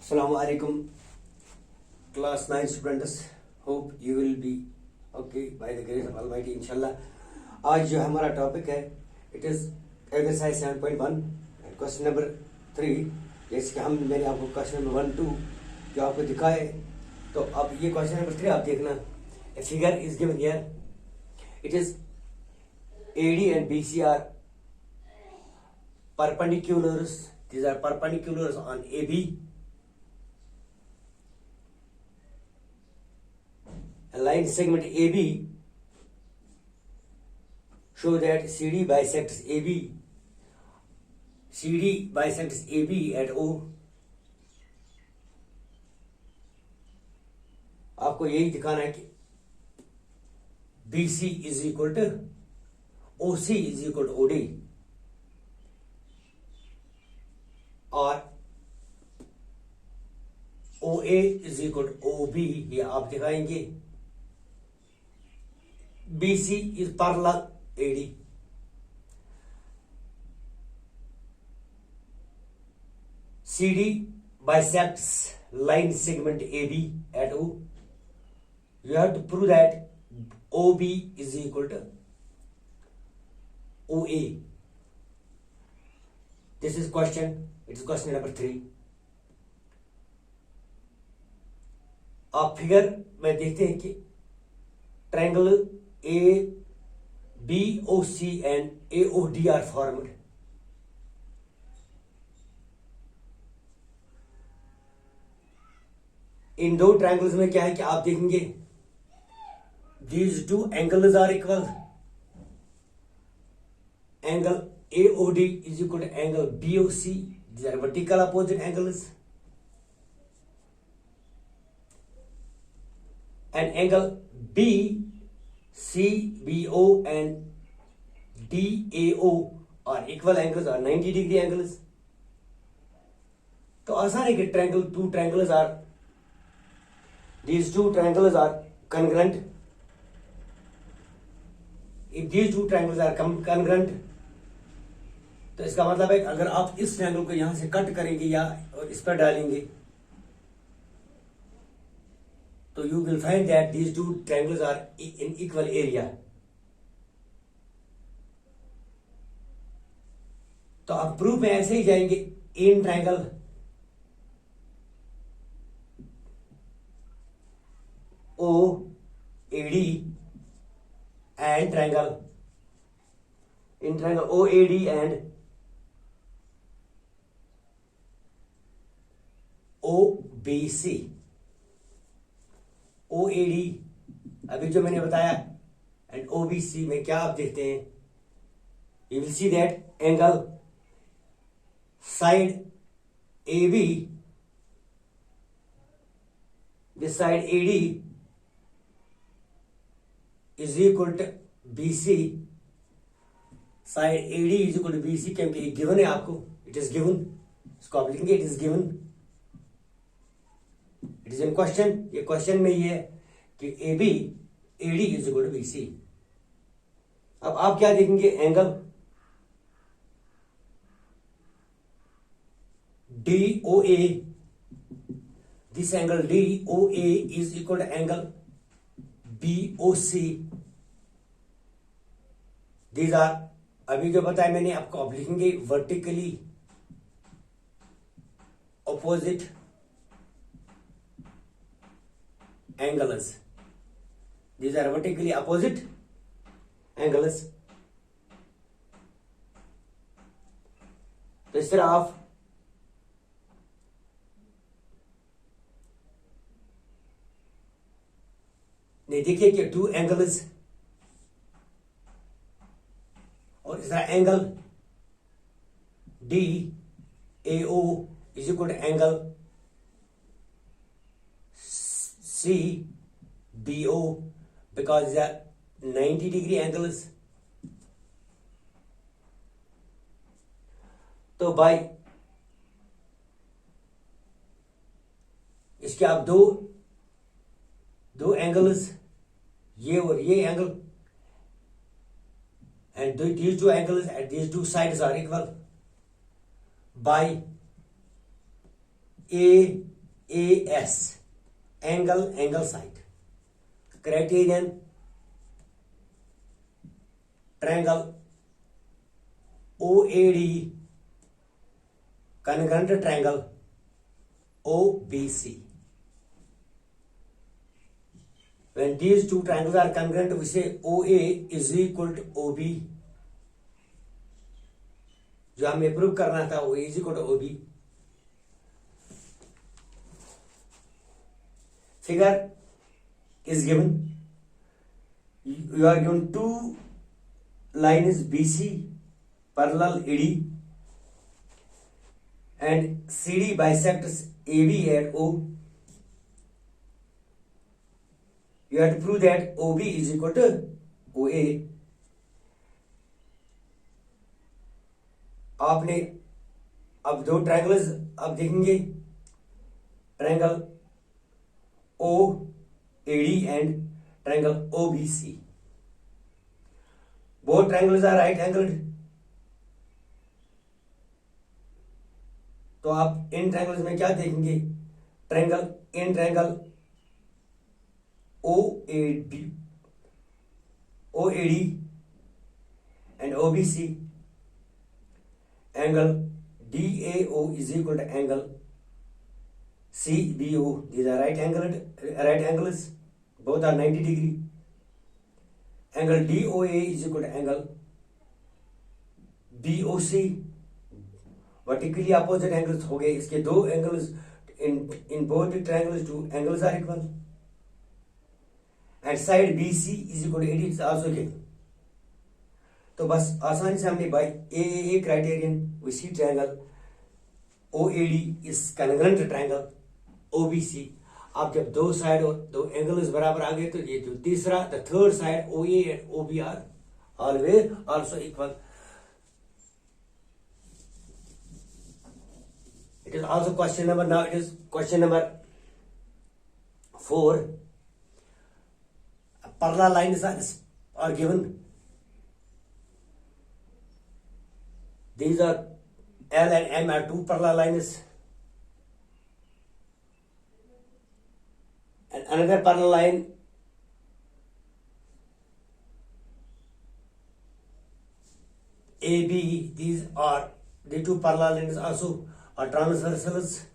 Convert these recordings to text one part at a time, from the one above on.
Assalamu alaikum, class 9 students. Hope you will be okay by the grace of Almighty, inshallah. आज जो हमारा topic है it is exercise 7.1 question number 3। जैसे कि मैंने आपको क्वेश्चन नंबर 1 2 जो आपको दिखाए, तो अब ये क्वेश्चन नंबर 3 आप देखना। A figure is given here, it is AD and BC are perpendiculars. These are perpendiculars on AB. A line segment AB show that CD bisects AB. CD bisects AB at O. आपको यही दिखाना है कि BC is equal to OC is equal to OD, और OA is equal to OB, ये आप दिखाएंगे। BC is parallel AD. CD bisects line segment AB at O. You have to prove that OB is equal to OA. This is question. It is question number 3. आप figure में देखते हैं कि triangle ABOC and AOD are formed. इन दो triangles में क्या है कि आप देखेंगे these two angles are equal. Angle AOD is equal to angle BOC. These are vertical opposite angles. And angle BCBO and DAO are equal angles, or 90-degree angles. तो आसान है कि these two triangles are congruent. If these two triangles are congruent, तो इसका मतलब है कि अगर आप इस ट्रायंगल को यहां से कट करेंगे या इस पर डालेंगे, तो you will find that these two triangles are in equal area. तो आप प्रूफ में ऐसे ही जाएंगे, in triangle OAD and in triangle OAD and OBC. OAD अभी जो मैंने बताया एंड OBC में क्या आप देखते हैं, you will see that angle side AB, this side AD is equal to BC. Side AD is equal to BC क्योंकि ये गिवन है आपको, it is given. इसको आप लिखेंगे it is given. It is in question. ये question में ये है कि AB AD is equal to BC. अब आप क्या देखेंगे, angle DOA. This angle DOA is equal to angle BOC. These are, अभी जो बताया मैंने आपको, आप लिखेंगे vertically opposite angles. These are vertically opposite angles. तो इस तरह आप ने देखिए कि टू एंगल्स, और इस तरह angle DAO is equal to angle CBO because these are 90-degree angles. तो भाई इसके आप दो एंगल्स, ये और ये angle, and these two angles at these two sides are equal by A AS, angle side. Criterion, triangle OAD, congruent triangle OBC. When these two triangles are congruent, we say OA is equal to OB. जो हमें prove करना था वो is equal to OB. Figure is given. You are given two lines BC parallel AD, and CD bisects AB at O. You have to prove that OB is equal to OA. आपने अब दो triangles अब देखेंगे, triangle OAD and triangle OBC. Both triangles are right angled. तो आप इन triangles में क्या देखेंगे, triangle OAD and OBC, angle DAO is equal to angle CBO. These are right angles. Both are 90 degree. Angle DOA is equal to angle BOC. Vertically opposite angles हो गए. इसके दो angles in both the triangles, two angles are equal. And side BC is equal to AD is also given. तो बस आसानी से हमने by AAA criterion we see triangle OAD is congruent triangle OBC. आप जब दो साइड और दो एंगल्स बराबर आ गए तो ये जो तीसरा the third side OA and OB are always also equal. It is also question number, now it is question number 4. Parallel lines are given. These are L and M are two parallel lines. And another parallel line AB, these are the two parallel lines also are transversals.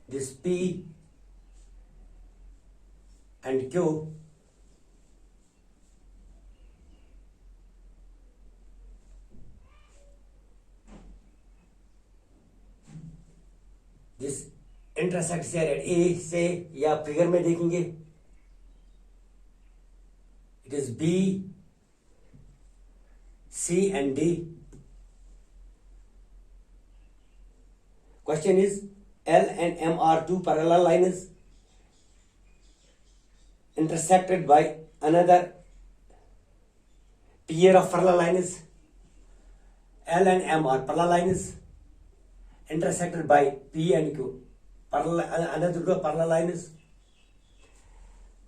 This P and Q this intersects here at A से, या figure में देखेंगे it is B, C and D. Question is L and M are two parallel lines intersected by another pair of parallel lines. L and M are parallel lines intersected by P and Q. Another two parallel lines.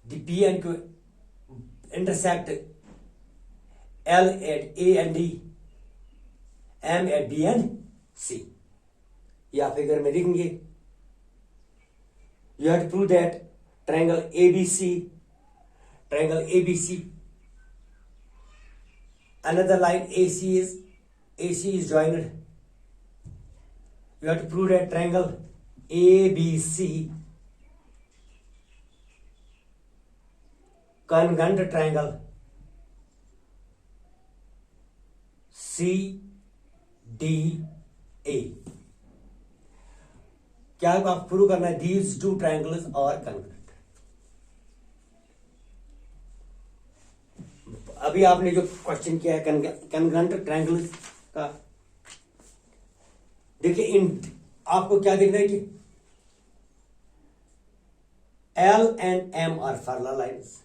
The P and Q intersect L at A and D, M at B and C. या figure में देखेंगे. You have to prove that triangle ABC, another line AC is joined. You have to prove that triangle ABC, congruent triangle CDA. क्या आप prove करना है, these two triangles और congruent. अभी आपने जो क्वेश्चन किया है कन्ग्रुएंट ट्रायंगल्स का, देखिए इन आपको क्या देखना है कि L and M are parallel lines,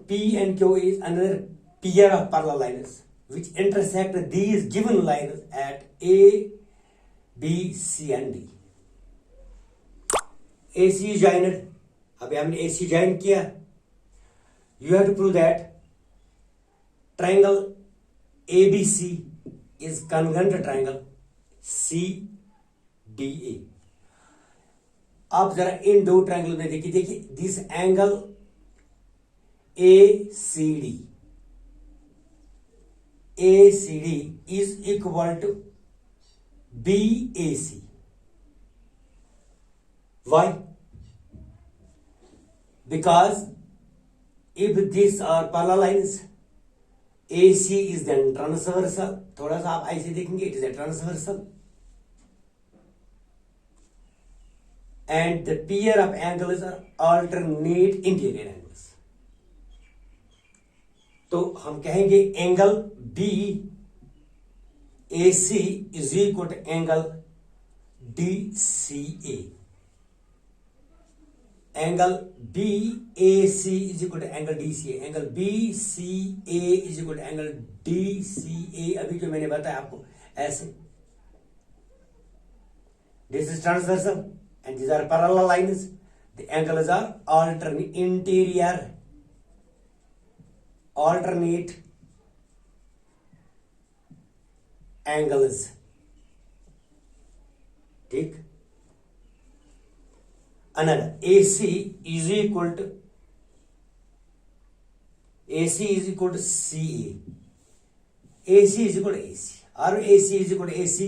P and Q is another pair of parallel lines which intersect these given lines at A, B, C and D. AC joined. अभी हमने AC join किया. You have to prove that triangle ABC is congruent triangle CDE. D A. आप जरा इन दो triangle में देखिए, this angle A C D is equal to B A C. Why? Because if these are parallel lines, AC is then transversal. थोड़ा सा आप ऐसे देखेंगे, it is a transversal, and the pair of angles are alternate interior angles. तो हम कहेंगे angle B A C is equal to angle D C A. Angle B A C is equal to angle D C A. Angle B C A is equal to angle D C A. अभी जो मैंने बताया आपको ऐसे, this is transversal and these are parallel lines. The angles are alternate angles. ठीक। Another AC is equal to CA. AC is equal to AC or AC is equal to AC.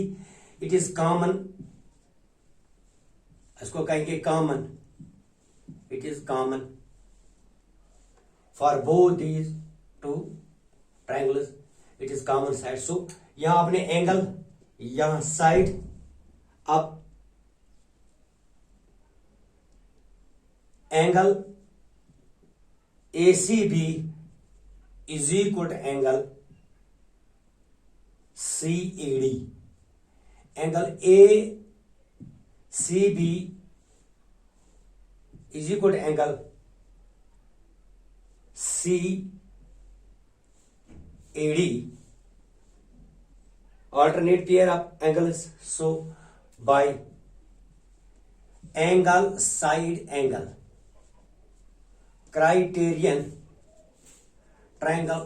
It is common. इसको कहेंगे common. It is common for both these two triangles. It is common side. So यहां आपने angle, यहां side, अब angle A C B is equal to angle C A D. Angle A C B is equal to angle CAD, alternate pair of angles. So by angle side angle criterion, triangle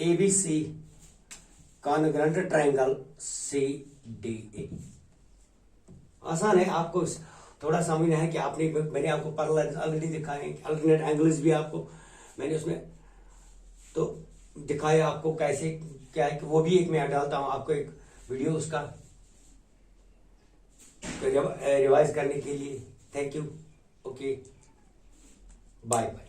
ABC congruent triangle CDA। आसान है, आपको थोड़ा समझना है कि आपने, मैंने आपको पैरेलल ऑलरेडी दिखाए हैं, अल्टरनेट एंगल्स भी आपको मैंने उसमें तो दिखाया आपको कैसे क्या है, कि वो भी एक मैं डालता हूं आपको एक वीडियो उसका रिवाइज करने के लिए। Thank you. Okay, bye bye.